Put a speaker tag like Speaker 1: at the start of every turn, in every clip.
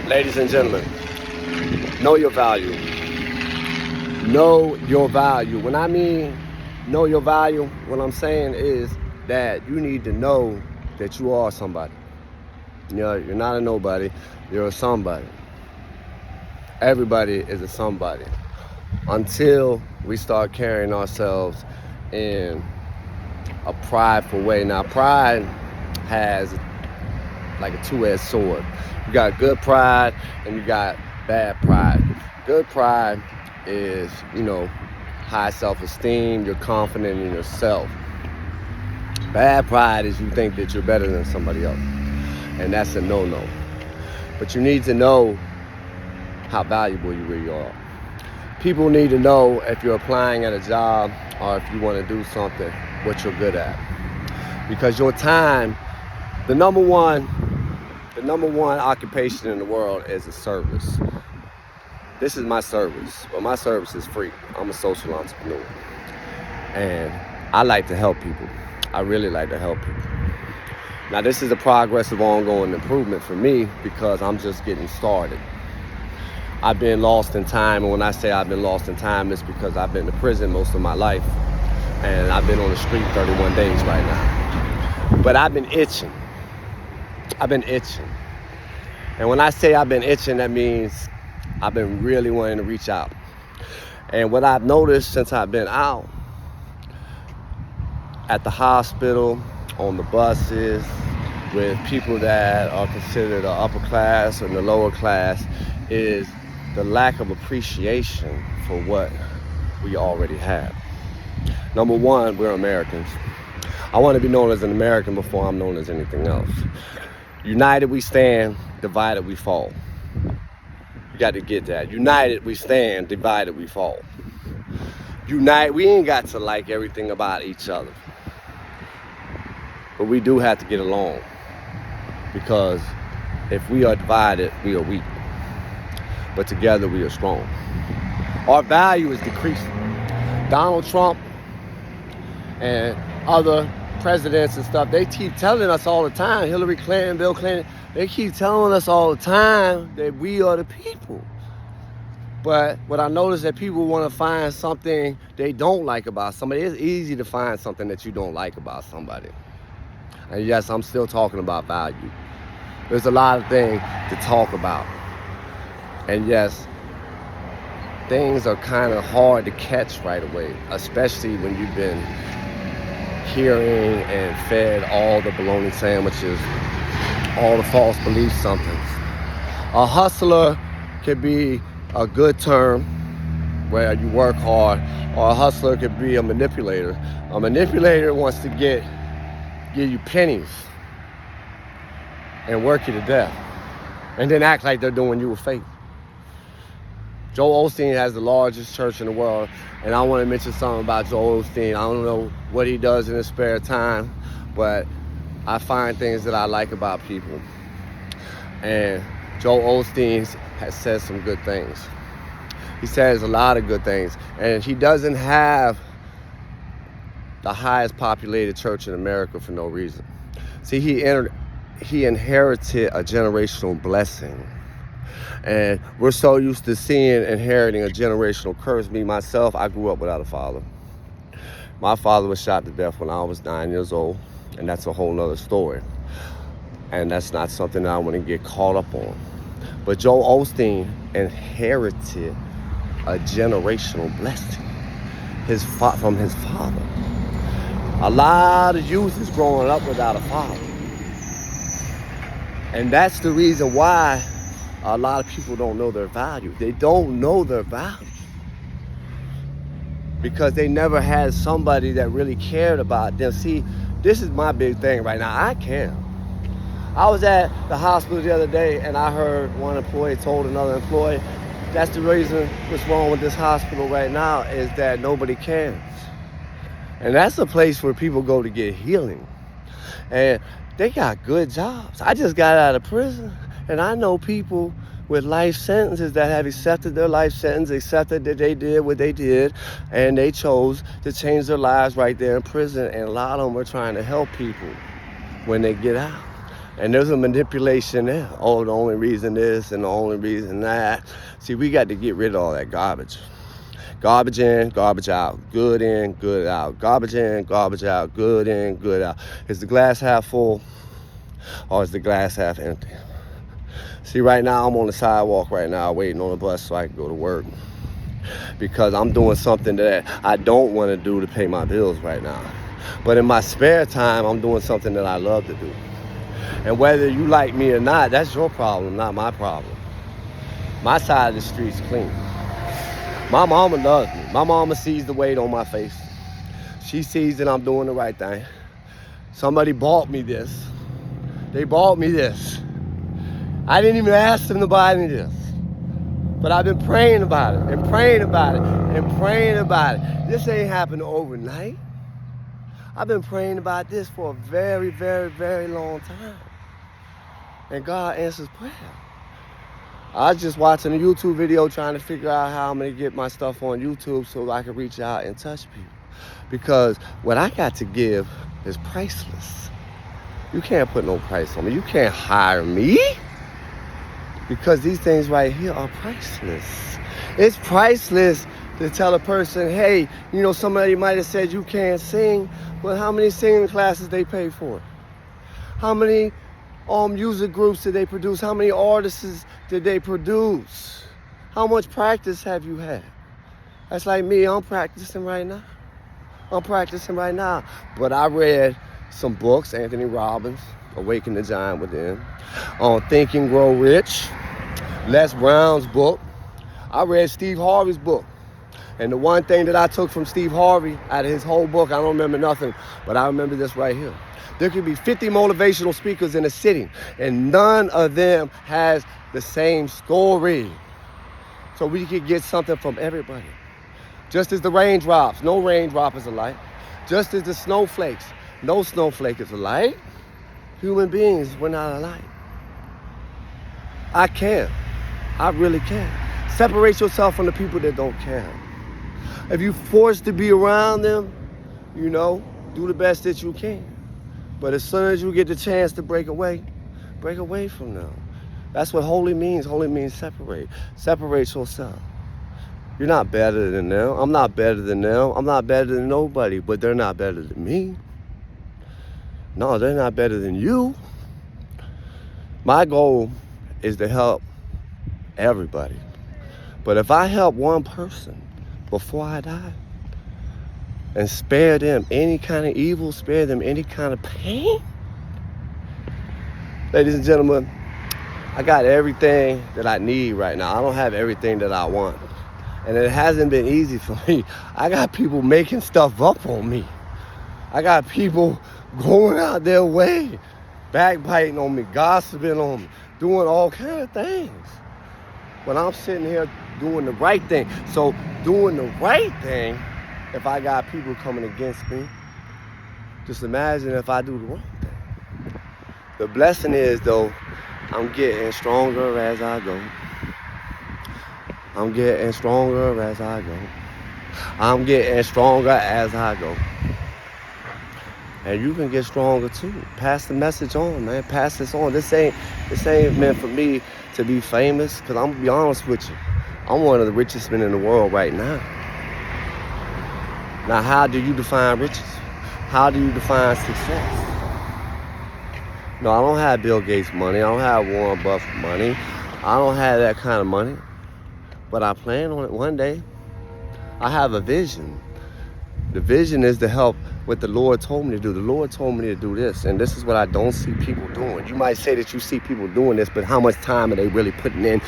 Speaker 1: Ladies and gentlemen, know your value. Know your value. When I mean know your value, what I'm saying is that you need to know that you are somebody. You're not a nobody, you're a somebody. Everybody is a somebody until we start carrying ourselves in a prideful way. Now, pride has like a two-edged sword. You got good pride and you got bad pride. Good pride is, high self-esteem, you're confident in yourself. Bad pride is you think that you're better than somebody else. And that's a no-no. But you need to know how valuable you really are. People need to know if you're applying at a job or if you want to do something, what you're good at. Because your time, the number one occupation in the world is a service. This is my service, but my service is free. I'm a social entrepreneur. And I like to help people. I really like to help people. Now, this is a progressive, ongoing improvement for me because I'm just getting started. I've been lost in time, and when I say I've been lost in time, it's because I've been to prison most of my life, and I've been on the street 31 days right now. But I've been itching. And when I say I've been itching, that means I've been really wanting to reach out. And what I've noticed since I've been out, at the hospital, on the buses, with people that are considered the upper class and the lower class, is the lack of appreciation for what we already have. Number one, we're Americans. I want to be known as an American before I'm known as anything else. United we stand, divided we fall. You got to get that. United we stand, divided we fall. We ain't got to like everything about each other. But we do have to get along. Because if we are divided, we are weak. But together we are strong. Our value is decreasing. Donald Trump and other presidents and stuff, they keep telling us all the time, Hillary Clinton, Bill Clinton, they keep telling us all the time that we are the people. But what I notice that people want to find something they don't like about somebody. It's easy to find something that you don't like about somebody. And yes, I'm still talking about value. There's a lot of things to talk about. And yes, things are kind of hard to catch right away, especially when you've been hearing and fed all the bologna sandwiches, all the false belief somethings. A hustler could be a good term where you work hard, or a hustler could be a manipulator. A manipulator wants to give you pennies and work you to death, and then act like they're doing you a favor. Joel Osteen has the largest church in the world, and I want to mention something about Joel Osteen. I don't know what he does in his spare time, but I find things that I like about people. And Joel Osteen has said some good things. He says a lot of good things, and he doesn't have the highest populated church in America for no reason. See, he inherited a generational blessing. And we're so used to inheriting a generational curse. Me, myself, I grew up without a father. My father was shot to death when I was 9 years old, and that's a whole nother story. And that's not something that I want to get caught up on. But Joel Osteen inherited a generational blessing from his father. A lot of youth is growing up without a father. And that's the reason why a lot of people don't know their value. They don't know their value because they never had somebody that really cared about them. See, this is my big thing right now. I care. I was at the hospital the other day and I heard one employee told another employee, that's the reason what's wrong with this hospital right now is that nobody cares. And that's a place where people go to get healing. And they got good jobs. I just got out of prison. And I know people with life sentences that have accepted their life sentence, accepted that they did what they did, and they chose to change their lives right there in prison. And a lot of them are trying to help people when they get out. And there's a manipulation there. Oh, the only reason this and the only reason that. See, we got to get rid of all that garbage. Garbage in, garbage out. Good in, good out. Garbage in, garbage out. Good in, good out. Is the glass half full or is the glass half empty? See, right now I'm on the sidewalk right now waiting on the bus so I can go to work. Because I'm doing something that I don't want to do to pay my bills right now. But in my spare time, I'm doing something that I love to do. And whether you like me or not, that's your problem, not my problem. My side of the street's clean. My mama loves me. My mama sees the weight on my face. She sees that I'm doing the right thing. Somebody bought me this. They bought me this. I didn't even ask them to buy me this. But I've been praying about it and praying about it and praying about it. This ain't happened overnight. I've been praying about this for a very, very, very long time. And God answers prayer. I was just watching a YouTube video trying to figure out how I'm going to get my stuff on YouTube so I can reach out and touch people. Because what I got to give is priceless. You can't put no price on me. You can't hire me. Because these things right here are priceless. It's priceless to tell a person, hey, you know, somebody might have said you can't sing. Well, how many singing classes they pay for? How many music groups did they produce? How many artists did they produce? How much practice have you had? That's like me, I'm practicing right now. But I read some books, Anthony Robbins, Awaken the Giant Within, on Think and Grow Rich, Les Brown's book. I read Steve Harvey's book. And the one thing that I took from Steve Harvey out of his whole book, I don't remember nothing, but I remember this right here. There could be 50 motivational speakers in a city, and none of them has the same story. So we could get something from everybody. Just as the raindrops, no raindrop is alike. Just as the snowflakes, no snowflake is alike. Human beings, we're not alike. I can. I really can. Separate yourself from the people that don't care. If you're forced to be around them, you know, do the best that you can. But as soon as you get the chance to break away from them. That's what holy means. Holy means separate. Separate yourself. You're not better than them. I'm not better than them. I'm not better than nobody, but they're not better than me. No, they're not better than you. My goal is to help everybody. But if I help one person before I die and spare them any kind of evil, spare them any kind of pain, ladies and gentlemen, I got everything that I need right now. I don't have everything that I want. And it hasn't been easy for me. I got people making stuff up on me. I got people going out their way, backbiting on me, gossiping on me, doing all kinds of things. But I'm sitting here doing the right thing. So doing the right thing, if I got people coming against me, just imagine if I do the wrong thing. The blessing is, though, I'm getting stronger as I go. I'm getting stronger as I go. I'm getting stronger as I go. And you can get stronger too. Pass the message on, man. Pass this on. This ain't meant for me to be famous, because I'm gonna be honest with you. I'm one of the richest men in the world right now. Now, how do you define riches? How do you define success? No, I don't have Bill Gates money. I don't have Warren Buffett money. I don't have that kind of money. But I plan on it one day. I have a vision. The vision is to help what the Lord told me to do. The Lord told me to do this, and this is what I don't see people doing. You might say that you see people doing this, but how much time are they really putting in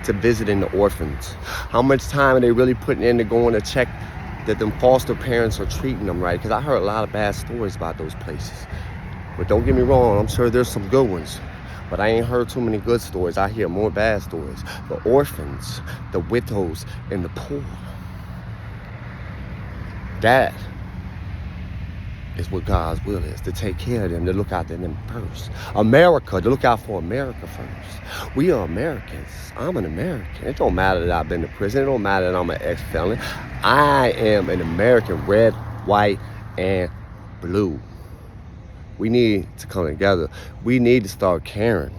Speaker 1: to visiting the orphans? How much time are they really putting in to going to check that them foster parents are treating them right? Because I heard a lot of bad stories about those places. But don't get me wrong, I'm sure there's some good ones. But I ain't heard too many good stories. I hear more bad stories. The orphans, the widows, and the poor. That is what God's will is, to take care of them, to look out for them first. America, to look out for America first. We are Americans. I'm an American. It don't matter that I've been to prison. It don't matter that I'm an ex-felon. I am an American, red, white, and blue. We need to come together. We need to start caring.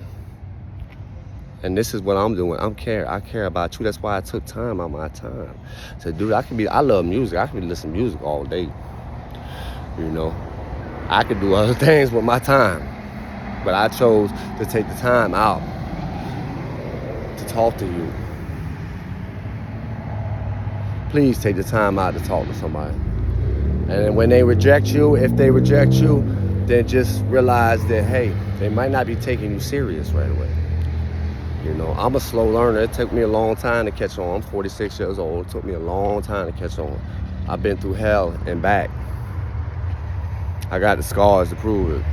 Speaker 1: And this is what I'm doing. I care about you. That's why I took time out of my time to do that. I love music. I could be listening to music all day. You know, I could do other things with my time. But I chose to take the time out to talk to you. Please take the time out to talk to somebody. And when they reject you, if they reject you, then just realize that, hey, they might not be taking you serious right away. You know, I'm a slow learner. It took me a long time to catch on. I'm 46 years old. It took me a long time to catch on. I've been through hell and back. I got the scars to prove it.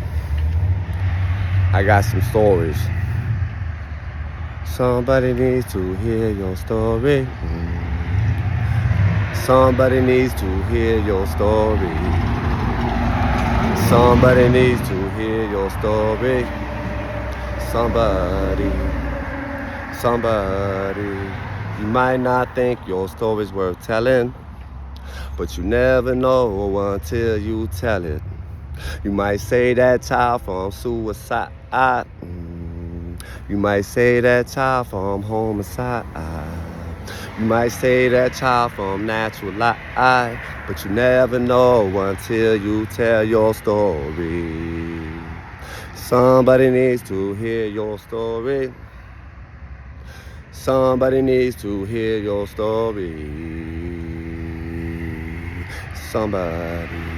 Speaker 1: I got some stories. Somebody needs to hear your story. Somebody needs to hear your story. Somebody needs to hear your story. Somebody. You might not think your story's worth telling, but you never know until you tell it. You might say that child from suicide. You might say that child from homicide. You might say that child from natural life, but you never know until you tell your story. Somebody needs to hear your story. Somebody needs to hear your story. Somebody.